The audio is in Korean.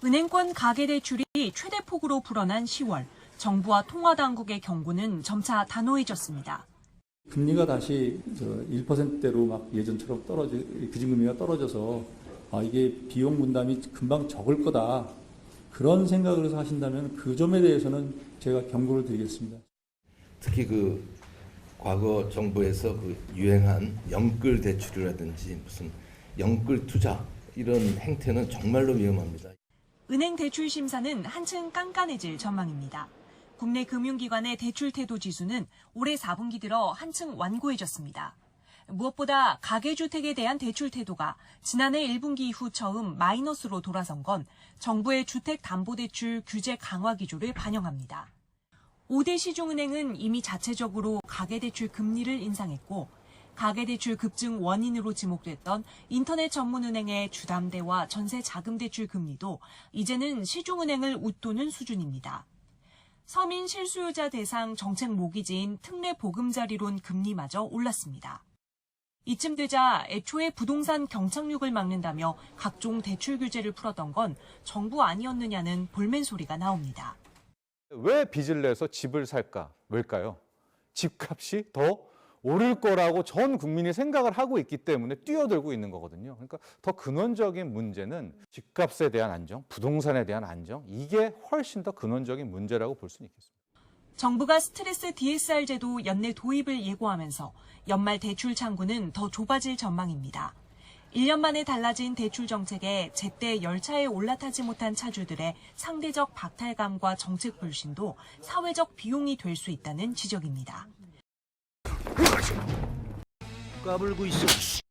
은행권 가계대출이 최대 폭으로 불어난 10월, 정부와 통화당국의 경고는 점차 단호해졌습니다. 금리가 다시 1%대로 막 예전처럼 기준금리가 떨어져서 이게 비용 분담이 금방 적을 거다. 그런 생각을 해서 하신다면 그 점에 대해서는 제가 경고를 드리겠습니다. 특히 과거 정부에서 유행한 영끌 대출이라든지 무슨 영끌 투자 이런 행태는 정말로 위험합니다. 은행 대출 심사는 한층 깐깐해질 전망입니다. 국내 금융기관의 대출 태도 지수는 올해 4분기 들어 한층 완고해졌습니다. 무엇보다 가계주택에 대한 대출 태도가 지난해 1분기 이후 처음 마이너스로 돌아선 건 정부의 주택담보대출 규제 강화 기조를 반영합니다. 5대 시중은행은 이미 자체적으로 가계대출 금리를 인상했고 가계대출 급증 원인으로 지목됐던 인터넷 전문은행의 주담대와 전세자금대출 금리도 이제는 시중은행을 웃도는 수준입니다. 서민 실수요자 대상 정책 모기지인 특례 보금자리론 금리마저 올랐습니다. 이쯤 되자 애초에 부동산 경착륙을 막는다며 각종 대출 규제를 풀었던 건 정부 아니었느냐는 볼멘 소리가 나옵니다. 왜 빚을 내서 집을 살까? 왜일까요? 집값이 더 오를 거라고 전 국민이 생각을 하고 있기 때문에 뛰어들고 있는 거거든요. 그러니까 더 근원적인 문제는 집값에 대한 안정, 부동산에 대한 안정, 이게 훨씬 더 근원적인 문제라고 볼 수는 있겠습니다. 정부가 스트레스 DSR 제도 연내 도입을 예고하면서 연말 대출 창구는 더 좁아질 전망입니다. 1년 만에 달라진 대출 정책에 제때 열차에 올라타지 못한 차주들의 상대적 박탈감과 정책 불신도 사회적 비용이 될 수 있다는 지적입니다. 까불고 있어.